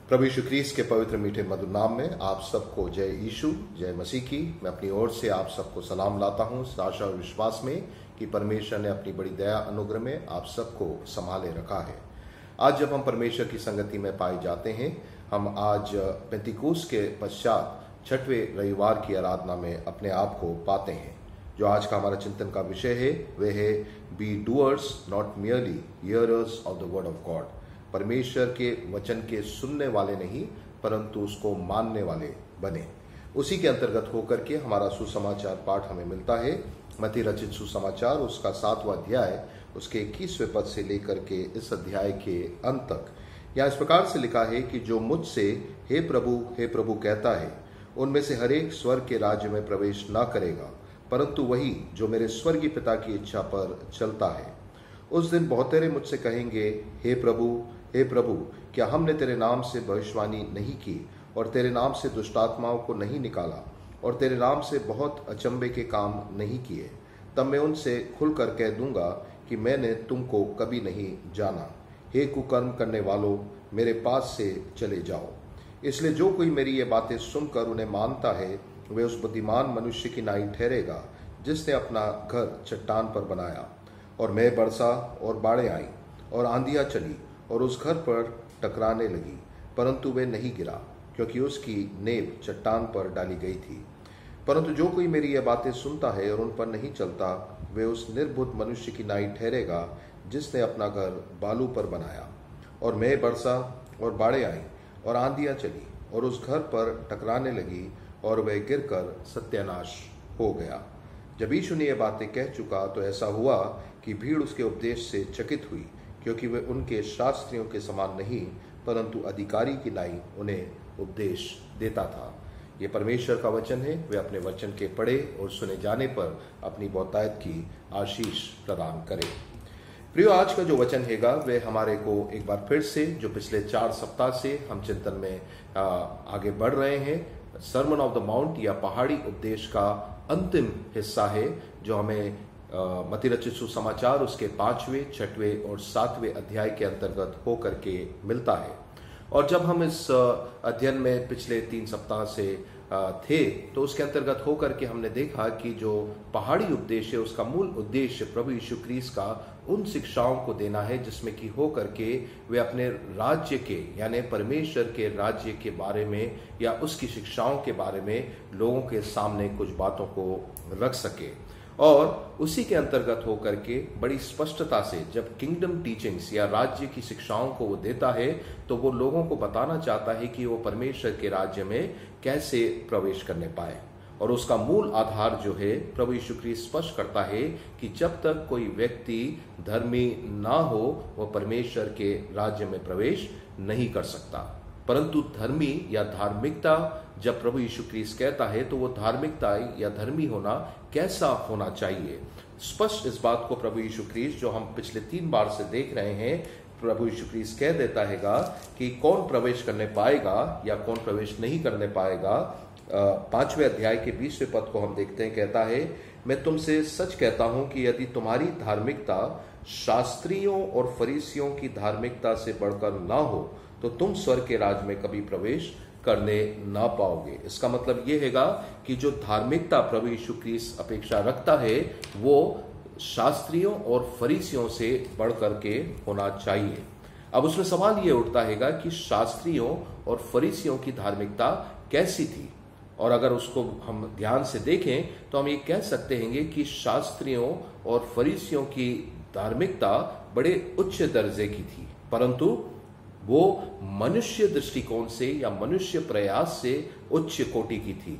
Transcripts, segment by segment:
प्रभु यीशु ख्रीस्त के पवित्र मीठे मधुर नाम में आप सबको जय यीशु, जय मसीह की। मैं अपनी ओर से आप सबको सलाम लाता हूं, इस आशा और विश्वास में कि परमेश्वर ने अपनी बड़ी दया अनुग्रह में आप सबको संभाले रखा है। आज जब हम परमेश्वर की संगति में पाए जाते हैं, हम आज पेंतिकोस्त के पश्चात छठवें रविवार की आराधना में अपने आप को पाते हैं। जो आज का हमारा चिंतन का विषय है वह है be doers not merely hearers of the word of God. परमेश्वर के वचन के सुनने वाले नहीं परंतु उसको मानने वाले बने। उसी के अंतर्गत होकर के हमारा सुसमाचार पाठ हमें मिलता है। मत्ती रचित सुसमाचार उसका 7वां अध्याय उसके 21वें पद से लेकर के इस अध्याय के अंत तक। यहाँ इस प्रकार से लिखा है कि जो मुझसे हे प्रभु कहता है, उनमें से हर एक स्वर्ग के राज्य में प्रवेश न करेगा, परंतु वही जो मेरे स्वर्गीय पिता की इच्छा पर चलता है। उस दिन बहुतेरे मुझसे कहेंगे, हे प्रभु, क्या हमने तेरे नाम से भविष्यवाणी नहीं की और तेरे नाम से दुष्टात्माओं को नहीं निकाला और तेरे नाम से बहुत अचंभे के काम नहीं किए? तब मैं उनसे खुलकर कह दूंगा कि मैंने तुमको कभी नहीं जाना। हे कुकर्म करने वालों, मेरे पास से चले जाओ। इसलिए जो कोई मेरी ये बातें सुनकर उन्हें मानता है, वे उस बुद्धिमान मनुष्य की नाई ठहरेगा जिसने अपना घर चट्टान पर बनाया। और मैं बरसा और बाढ़ें आई और आंधियां चली और उस घर पर टकराने लगी, परंतु वे नहीं गिरा, क्योंकि उसकी नींव चट्टान पर डाली गई थी। परंतु जो कोई मेरी ये बातें सुनता है और उन पर नहीं चलता, वे उस निर्बुद्ध मनुष्य की नाई ठहरेगा जिसने अपना घर बालू पर बनाया। और मैं बरसा और बाढ़ें आई और आंधियां चली और उस घर पर टकराने लगी और वह गिरकर सत्यानाश हो गया। जब यीशु ने ये बातें कह चुका तो ऐसा हुआ कि भीड़ उसके उपदेश से चकित हुई, क्योंकि वे उनके शास्त्रियों के समान नहीं परंतु अधिकारी की नाई उन्हें उपदेश देता था। ये परमेश्वर का वचन है। वे अपने वचन के पढ़े और सुने जाने पर अपनी बहुतायत की आशीष प्रदान करे। प्रियो, आज का जो वचन हैगा वह हमारे को एक बार फिर से जो पिछले 4 सप्ताह से हम चिंतन में आगे बढ़ रहे हैं, सर्मन ऑफ द माउंट या पहाड़ी उपदेश का अंतिम हिस्सा है, जो हमें मत्ती रचित सुसमाचार उसके 5वें, 6वें और 7वें अध्याय के अंतर्गत होकर के मिलता है। और जब हम इस अध्ययन में पिछले 3 सप्ताह से थे तो उसके अंतर्गत होकर के हमने देखा कि जो पहाड़ी उपदेश है उसका मूल उद्देश्य प्रभु यीशु ख्रीस्त का उन शिक्षाओं को देना है जिसमें कि होकर के वे अपने राज्य के यानी परमेश्वर के राज्य के बारे में या उसकी शिक्षाओं के बारे में लोगों के सामने कुछ बातों को रख सके। और उसी के अंतर्गत होकर के बड़ी स्पष्टता से जब किंगडम टीचिंग्स या राज्य की शिक्षाओं को वो देता है तो वो लोगों को बताना चाहता है कि वो परमेश्वर के राज्य में कैसे प्रवेश करने पाए। और उसका मूल आधार जो है प्रभु यीशु ख्रीस्त स्पष्ट करता है कि जब तक कोई व्यक्ति धर्मी ना हो वह परमेश्वर के राज्य में प्रवेश नहीं कर सकता। परंतु धर्मी या धार्मिकता जब प्रभु यीशु ख्रीस्त कहता है तो वो धार्मिकता या धर्मी होना कैसा होना चाहिए, स्पष्ट इस बात को प्रभु यीशु ख्रीस्त जो हम पिछले 3 बार से देख रहे हैं, प्रभु यीशु ख्रीस्त कह देता हैगा कि कौन प्रवेश करने पाएगा या कौन प्रवेश नहीं करने पाएगा। 5वें अध्याय के 20वें पद को हम देखते हैं, कहता है, मैं तुमसे सच कहता हूं कि यदि तुम्हारी धार्मिकता शास्त्रियों और फरीसियों की धार्मिकता से बढ़कर ना हो तो तुम स्वर्ग के राज्य में कभी प्रवेश करने ना पाओगे। इसका मतलब यह हैगा कि जो धार्मिकता प्रभु यीशु ख्रीस्त अपेक्षा रखता है वो शास्त्रियों और फरीसियों से बढ़ करके होना चाहिए। अब उसमें सवाल यह उठता हैगा कि शास्त्रियों और फरीसियों की धार्मिकता कैसी थी। और अगर उसको हम ध्यान से देखें तो हम ये कह सकते हैं कि शास्त्रियों और फरीसियों की धार्मिकता बड़े उच्च दर्जे की थी, परंतु वो मनुष्य दृष्टिकोण से या मनुष्य प्रयास से उच्च कोटि की थी,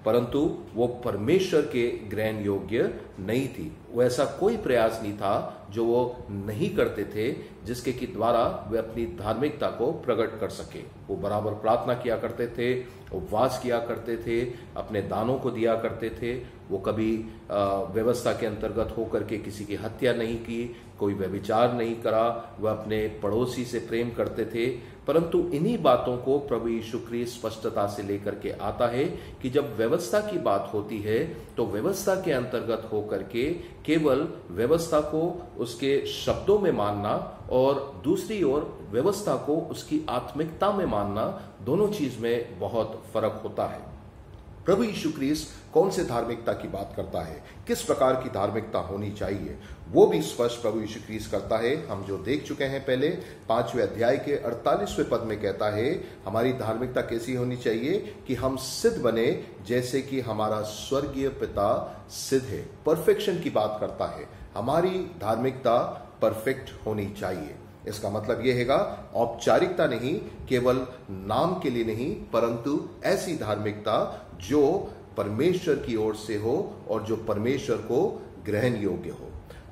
परंतु वो परमेश्वर के ग्रहण योग्य नहीं थी। वो ऐसा कोई प्रयास नहीं था जो वो नहीं करते थे जिसके कि द्वारा वे अपनी धार्मिकता को प्रकट कर सके। वो बराबर प्रार्थना किया करते थे, उपवास किया करते थे, अपने दानों को दिया करते थे। वो कभी व्यवस्था के अंतर्गत होकर के किसी की हत्या नहीं की, कोई व्यभिचार नहीं करा, वह अपने पड़ोसी से प्रेम करते थे। परंतु इन्हीं बातों को प्रभु यीशु ख्रीस्त स्पष्टता से लेकर के आता है कि जब व्यवस्था की बात होती है तो व्यवस्था के अंतर्गत होकर के केवल व्यवस्था को उसके शब्दों में मानना और दूसरी ओर व्यवस्था को उसकी आत्मिकता में मानना, दोनों चीज में बहुत फर्क होता है। प्रभु यीशु ख्रीस्त कौन से धार्मिकता की बात करता है, किस प्रकार की धार्मिकता होनी चाहिए, वो भी स्पष्ट प्रभु यीशु ख्रीस्त करता है। हम जो देख चुके हैं पहले 5वें अध्याय के 48वें पद में कहता है हमारी धार्मिकता कैसी होनी चाहिए कि हम सिद्ध बने जैसे कि हमारा स्वर्गीय पिता सिद्ध है। परफेक्शन की बात करता है, हमारी धार्मिकता परफेक्ट होनी चाहिए। इसका मतलब यह हैगा औपचारिकता नहीं, केवल नाम के लिए नहीं, परंतु ऐसी धार्मिकता जो परमेश्वर की ओर से हो और जो परमेश्वर को ग्रहण योग्य हो।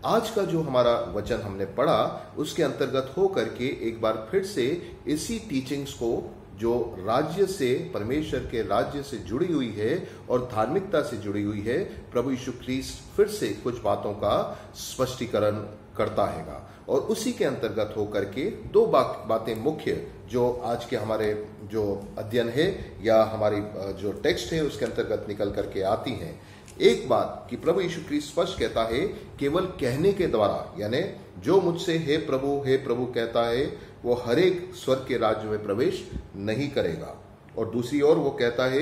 आज का जो हमारा वचन हमने पढ़ा उसके अंतर्गत हो करके एक बार फिर से इसी टीचिंग्स को जो राज्य से, परमेश्वर के राज्य से जुड़ी हुई है और धार्मिकता से जुड़ी हुई है, प्रभु यीशु ख्रीस्त फिर से कुछ बातों का स्पष्टीकरण करता हैगा। और उसी के अंतर्गत होकर के दो बातें मुख्य जो आज के हमारे जो अध्ययन है या हमारी जो टेक्स्ट है उसके अंतर्गत निकल करके आती हैं। एक बात कि प्रभु यीशु ख्रीस्त स्पष्ट कहता है केवल कहने के द्वारा, यानी जो मुझसे हे प्रभु कहता है वो हर एक स्वर्ग के राज्य में प्रवेश नहीं करेगा। और दूसरी ओर वो कहता है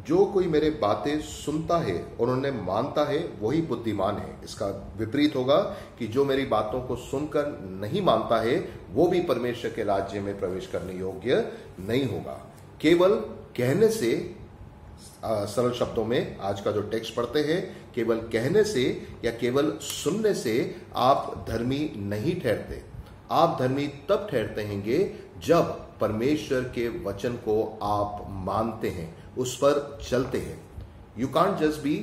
जो कोई मेरे बातें सुनता है और उन्हें मानता है वही बुद्धिमान है। इसका विपरीत होगा कि जो मेरी बातों को सुनकर नहीं मानता है वो भी परमेश्वर के राज्य में प्रवेश करने योग्य नहीं होगा। केवल कहने से, सरल शब्दों में आज का जो टेक्स्ट पढ़ते हैं, केवल कहने से या केवल सुनने से आप धर्मी नहीं ठहरते। आप धर्मी तब ठहरते हैंगे जब परमेश्वर के वचन को आप मानते हैं, उस पर चलते हैं। You can't just be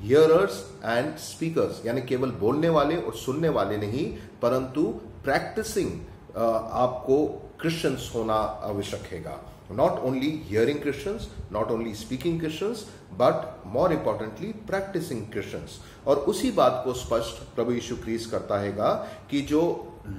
hearers and speakers, यानी केवल बोलने वाले और सुनने वाले नहीं, परंतु प्रैक्टिसिंग आपको क्रिश्चियंस होना आवश्यक हैगा। Not only hearing Christians, not only speaking Christians, but more importantly practicing Christians। और उसी बात को स्पष्ट प्रभु यीशु ख्रीस्त करता हैगा कि जो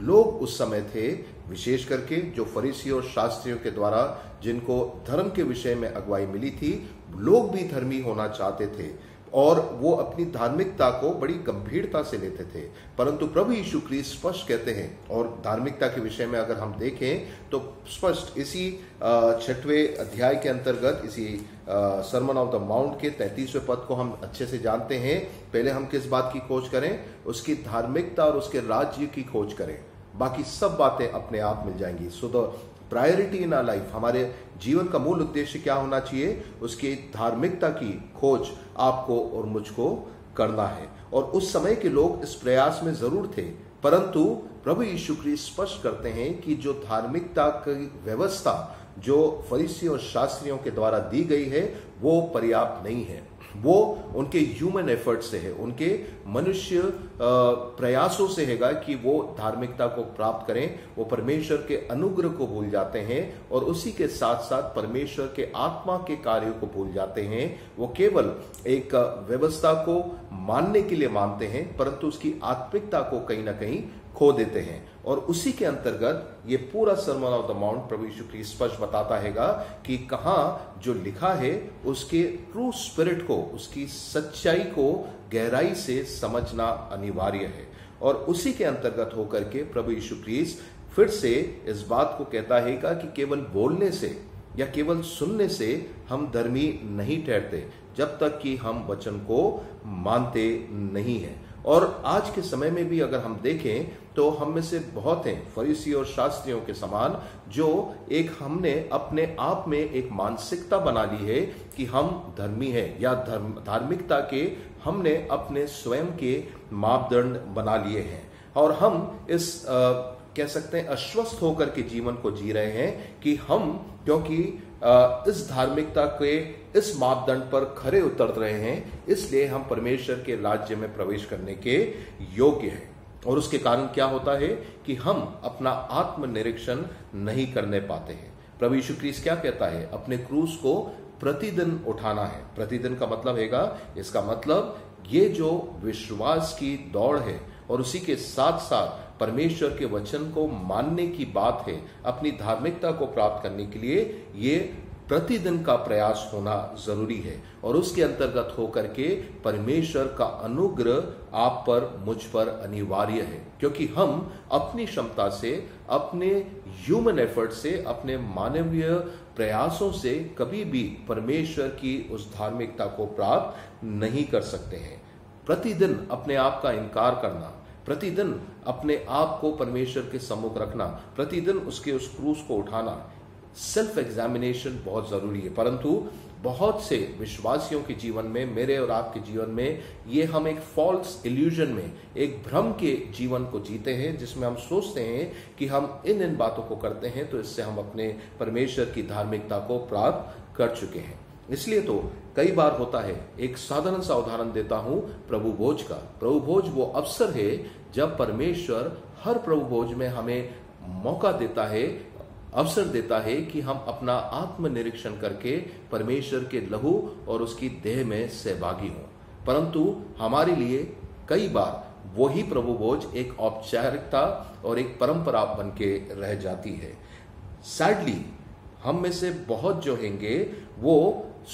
लोग उस समय थे, विशेष करके जो फरीसी और शास्त्रियों के द्वारा जिनको धर्म के विषय में अगुवाई मिली थी, लोग भी धर्मी होना चाहते थे और वो अपनी धार्मिकता को बड़ी गंभीरता से लेते थे। परंतु प्रभु यीशु ख्रीस्त स्पष्ट कहते हैं, और धार्मिकता के विषय में अगर हम देखें तो स्पष्ट इसी 6वें अध्याय के अंतर्गत, इसी सरमन ऑफ द माउंट के 33वें पद को हम अच्छे से जानते हैं। पहले हम किस बात की खोज करें? उसकी धार्मिकता और उसके राज्य की खोज करें, बाकी सब बातें अपने आप मिल जाएंगी। So the priority in our life, हमारे जीवन का मूल उद्देश्य क्या होना चाहिए? उसकी धार्मिकता की खोज आपको और मुझको करना है। और उस समय के लोग इस प्रयास में जरूर थे, परंतु प्रभु यीशु ख्रीस्त स्पष्ट करते हैं कि जो धार्मिकता की व्यवस्था जो फरीसियों और शास्त्रियों के द्वारा दी गई है वो पर्याप्त नहीं है। वो उनके ह्यूमन एफर्ट से है, उनके मनुष्य प्रयासों से हैगा कि वो धार्मिकता को प्राप्त करें। वो परमेश्वर के अनुग्रह को भूल जाते हैं और उसी के साथ साथ परमेश्वर के आत्मा के कार्यों को भूल जाते हैं। वो केवल एक व्यवस्था को मानने के लिए मानते हैं, परंतु उसकी आत्मिकता को कहीं ना कहीं खो देते हैं। और उसी के अंतर्गत ये पूरा सरमन ऑफ द माउंट प्रभु यीशु ख्रीस्त स्पष्ट बताता हैगा कि कहां जो लिखा है उसके ट्रू स्पिरिट को, उसकी सच्चाई को गहराई से समझना अनिवार्य है। और उसी के अंतर्गत होकर के प्रभु यीशु ख्रीस्त फिर से इस बात को कहता हैगा कि केवल बोलने से या केवल सुनने से हम धर्मी नहीं ठहरते जब तक कि हम वचन को मानते नहीं हैं। और आज के समय में भी अगर हम देखें तो हम में से बहुत हैं फरीसी और शास्त्रियों के समान, जो एक हमने अपने आप में एक मानसिकता बना ली है कि हम धर्मी हैं, या धार्मिकता के हमने अपने स्वयं के मापदंड बना लिए हैं। और हम इस कह सकते हैं अस्वस्थ होकर के जीवन को जी रहे हैं कि हम क्योंकि इस धार्मिकता के इस मापदंड पर खरे उतर रहे हैं, इसलिए हम परमेश्वर के राज्य में प्रवेश करने के योग्य हैं। और उसके कारण क्या होता है कि हम अपना आत्मनिरीक्षण नहीं करने पाते हैं। प्रभु यीशु ख्रीस्त क्या कहता है? अपने क्रूस को प्रतिदिन उठाना है। प्रतिदिन का मतलब हैगा, इसका मतलब ये जो विश्वास की दौड़ है और उसी के साथ साथ परमेश्वर के वचन को मानने की बात है, अपनी धार्मिकता को प्राप्त करने के लिए ये प्रतिदिन का प्रयास होना जरूरी है। और उसके अंतर्गत होकर के परमेश्वर का अनुग्रह आप पर, मुझ पर अनिवार्य है, क्योंकि हम अपनी क्षमता से, अपने ह्यूमन एफर्ट से, अपने मानवीय प्रयासों से कभी भी परमेश्वर की उस धार्मिकता को प्राप्त नहीं कर सकते हैं। प्रतिदिन अपने आप का इनकार करना, प्रतिदिन अपने आप को परमेश्वर के सम्मुख रखना, प्रतिदिन उसके उस क्रूस को उठाना, सेल्फ एग्जामिनेशन बहुत जरूरी है। परंतु बहुत से विश्वासियों के जीवन में, मेरे और आपके जीवन में, ये हम एक फॉल्स इल्यूजन में, एक भ्रम के जीवन को जीते हैं, जिसमें हम सोचते हैं कि हम इन बातों को करते हैं तो इससे हम अपने परमेश्वर की धार्मिकता को प्राप्त कर चुके हैं। इसलिए तो कई बार होता है, एक साधारण सा उदाहरण देता हूं प्रभु भोज का। प्रभु भोज वो अवसर है जब परमेश्वर हर प्रभु भोज में हमें मौका देता है, अवसर देता है कि हम अपना आत्मनिरीक्षण करके परमेश्वर के लहू और उसकी देह में सहभागी हों। परंतु हमारे लिए कई बार वही प्रभु भोज एक औपचारिकता और एक परंपरा बन के रह जाती है। सैडली हम में से बहुत जो होंगे वो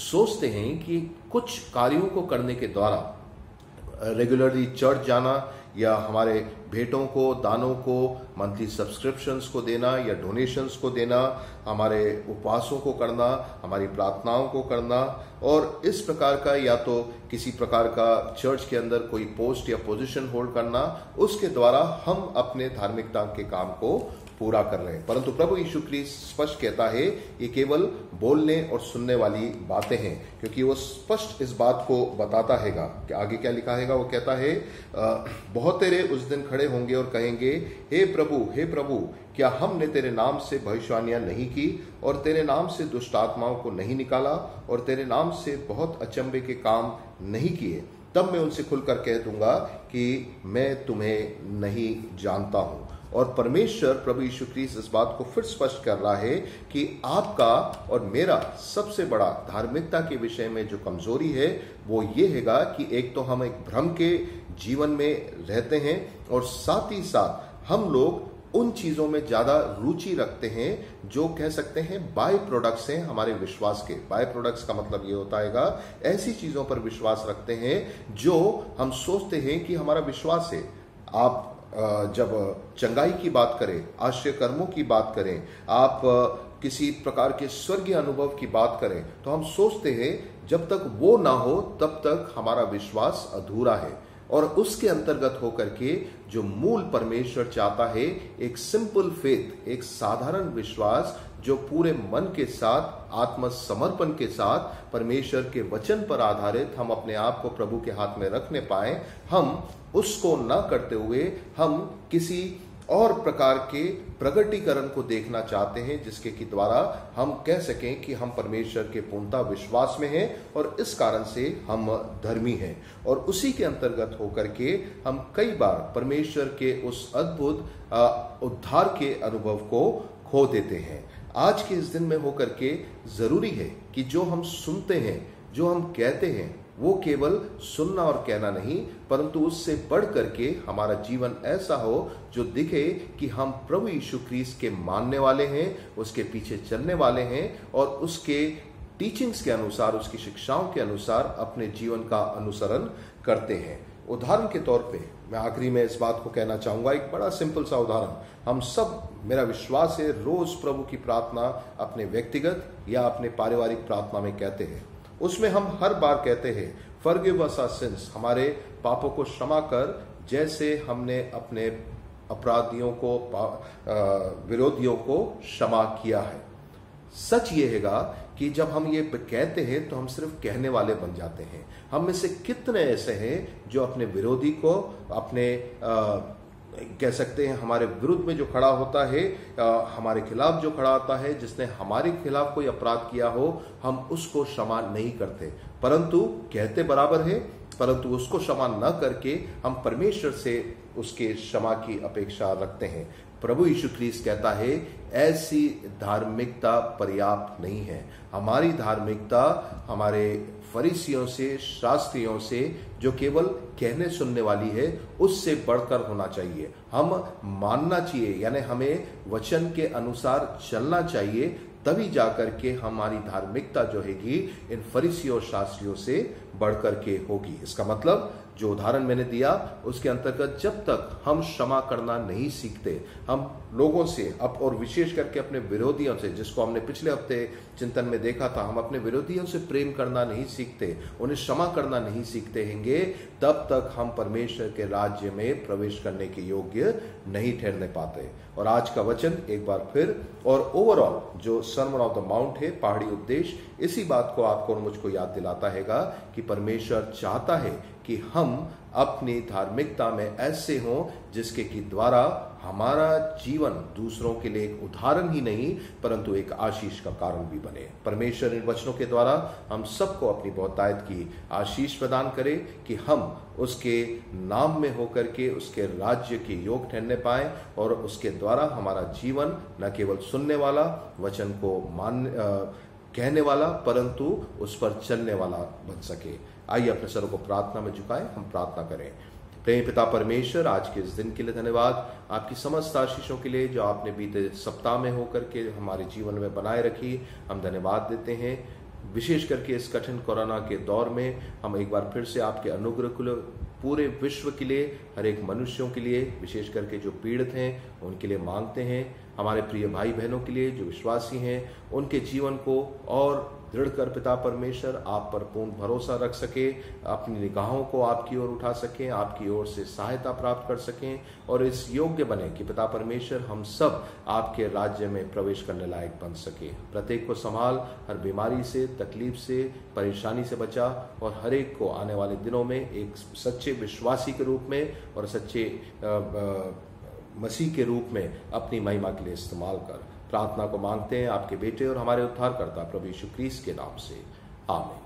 सोचते हैं कि कुछ कार्यों को करने के द्वारा, रेगुलरली चर्च जाना या हमारे भेंटों को, दानों को, मंथली सब्सक्रिप्शंस को देना या डोनेशंस को देना, हमारे उपवासों को करना, हमारी प्रार्थनाओं को करना, और इस प्रकार का या तो किसी प्रकार का चर्च के अंदर कोई पोस्ट या पोजीशन होल्ड करना, उसके द्वारा हम अपने धार्मिकता के काम को पूरा कर रहे हैं। परंतु प्रभु यीशु ख्रीस्त स्पष्ट कहता है ये केवल बोलने और सुनने वाली बातें हैं, क्योंकि वो स्पष्ट इस बात को बताता है कि आगे क्या लिखा है। वो कहता है बहुत तेरे उस दिन खड़े होंगे और कहेंगे, हे प्रभु, क्या हमने तेरे नाम से भविष्यवाणियां नहीं की और तेरे नाम से दुष्ट आत्माओं को नहीं निकाला और तेरे नाम से बहुत अचंभे के काम नहीं किए? तब मैं उनसे खुलकर कह दूंगा कि मैं तुम्हें नहीं जानता हूं। और परमेश्वर प्रभु यीशु ख्रीस्त इस बात को फिर स्पष्ट कर रहा है कि आपका और मेरा सबसे बड़ा धार्मिकता के विषय में जो कमजोरी है वो ये हैगा कि एक तो हम एक भ्रम के जीवन में रहते हैं, और साथ ही साथ हम लोग उन चीजों में ज्यादा रुचि रखते हैं जो कह सकते हैं बाय प्रोडक्ट्स हैं हमारे विश्वास के। बाय प्रोडक्ट्स का मतलब ये होता है ऐसी चीजों पर विश्वास रखते हैं जो हम सोचते हैं कि हमारा विश्वास है। आप जब चंगाई की बात करें, आश्चर्य कर्मों की बात करें, आप किसी प्रकार के स्वर्गीय अनुभव की बात करें, तो हम सोचते हैं जब तक वो ना हो तब तक हमारा विश्वास अधूरा है। और उसके अंतर्गत होकर के जो मूल परमेश्वर चाहता है, एक सिंपल फेथ, एक साधारण विश्वास जो पूरे मन के साथ, आत्मसमर्पण के साथ परमेश्वर के वचन पर आधारित हम अपने आप को प्रभु के हाथ में रखने पाए, हम उसको न करते हुए हम किसी और प्रकार के प्रगटीकरण को देखना चाहते हैं, जिसके के द्वारा हम कह सकें कि हम परमेश्वर के पूर्णता विश्वास में हैं और इस कारण से हम धर्मी हैं। और उसी के अंतर्गत होकर के हम कई बार परमेश्वर के उस अद्भुत उद्धार के अनुभव को खो देते हैं। आज के इस दिन में होकर के जरूरी है कि जो हम सुनते हैं, जो हम कहते हैं, वो केवल सुनना और कहना नहीं, परंतु उससे बढ़ करके हमारा जीवन ऐसा हो जो दिखे कि हम प्रभु यीशु ख्रीस्त के मानने वाले हैं, उसके पीछे चलने वाले हैं और उसके टीचिंग्स के अनुसार, उसकी शिक्षाओं के अनुसार अपने जीवन का अनुसरण करते हैं। उदाहरण के तौर पे मैं आखिरी में इस बात को कहना चाहूंगा, एक बड़ा सिंपल सा उदाहरण। हम सब, मेरा विश्वास है, रोज प्रभु की प्रार्थना अपने व्यक्तिगत या अपने पारिवारिक प्रार्थना में कहते हैं। उसमें हम हर बार कहते हैं, फॉरगिव अस आवर सिंस, हमारे पापों को क्षमा कर, जैसे हमने अपने अपराधियों को, विरोधियों को क्षमा किया है। सच ये हैगा कि जब हम ये कहते हैं तो हम सिर्फ कहने वाले बन जाते हैं। हम में से कितने ऐसे हैं जो अपने विरोधी को, अपने कह सकते हैं हमारे विरुद्ध में जो खड़ा होता है, हमारे खिलाफ जो खड़ा होता है, जिसने हमारे खिलाफ कोई अपराध किया हो, हम उसको क्षमा नहीं करते, परंतु कहते बराबर है, परंतु उसको क्षमा न करके हम परमेश्वर से उसके क्षमा की अपेक्षा रखते हैं। प्रभु यीशु ख्रीस्त कहता है, ऐसी धार्मिकता पर्याप्त नहीं है। हमारी धार्मिकता हमारे फरीसियों से, शास्त्रियों से, जो केवल कहने सुनने वाली है, उससे बढ़कर होना चाहिए। हम मानना चाहिए, यानी हमें वचन के अनुसार चलना चाहिए, तभी जाकर के हमारी धार्मिकता जो हैगी इन फरीसियों और शास्त्रियों से बढ़कर के होगी। इसका मतलब जो उदाहरण मैंने दिया उसके अंतर्गत जब तक हम क्षमा करना नहीं सीखते, हम लोगों से और विशेष करके अपने विरोधियों से, जिसको हमने पिछले हफ्ते चिंतन में देखा था, हम अपने विरोधियों से प्रेम करना नहीं सीखते, उन्हें क्षमा करना नहीं सीखते हैंगे, तब तक हम परमेश्वर के राज्य में प्रवेश करने के योग्य नहीं ठहरने पाते। और आज का वचन एक बार फिर और ओवरऑल जो सर्मन ऑफ द माउंट है, पहाड़ी उपदेश, इसी बात को आपको और मुझको याद दिलाता हैगा कि परमेश्वर चाहता है कि हम अपनी धार्मिकता में ऐसे हों जिसके की द्वारा हमारा जीवन दूसरों के लिए एक उदाहरण ही नहीं परंतु एक आशीष का कारण भी बने। परमेश्वर इन वचनों के द्वारा हम सबको अपनी बहुतायत की आशीष प्रदान करे कि हम उसके नाम में होकर के उसके राज्य के योग ठहरने पाए और उसके द्वारा हमारा जीवन न केवल सुनने वाला, वचन को कहने वाला, परंतु उस पर चलने वाला बन सके। आइए अपने सरों को प्रार्थना में झुकाएं, हम प्रार्थना करें। प्रेम पिता परमेश्वर, आज के इस दिन के लिए धन्यवाद, आपकी समस्त आशीषों के लिए जो आपने बीते सप्ताह में होकर के हमारे जीवन में बनाए रखी, हम धन्यवाद देते हैं। विशेष करके इस कठिन कोरोना के दौर में हम एक बार फिर से आपके अनुग्रह को पूरे विश्व के लिए, हर एक मनुष्यों के लिए, विशेष करके जो पीड़ित हैं उनके लिए मांगते हैं। हमारे प्रिय भाई बहनों के लिए जो विश्वासी हैं, उनके जीवन को और दृढ़ कर पिता परमेश्वर आप पर पूर्ण भरोसा रख सके, अपनी निगाहों को आपकी ओर उठा सकें, आपकी ओर से सहायता प्राप्त कर सकें और इस योग्य बने कि पिता परमेश्वर हम सब आपके राज्य में प्रवेश करने लायक बन सके। प्रत्येक को संभाल, हर बीमारी से, तकलीफ से, परेशानी से बचा और हर एक को आने वाले दिनों में एक सच्चे विश्वासी के रूप में और सच्चे मसीह के रूप में अपनी महिमा के लिए इस्तेमाल कर। प्रार्थना को मांगते हैं आपके बेटे और हमारे उद्धारकर्ता प्रभु यीशु क्रिस्त के नाम से, आमीन।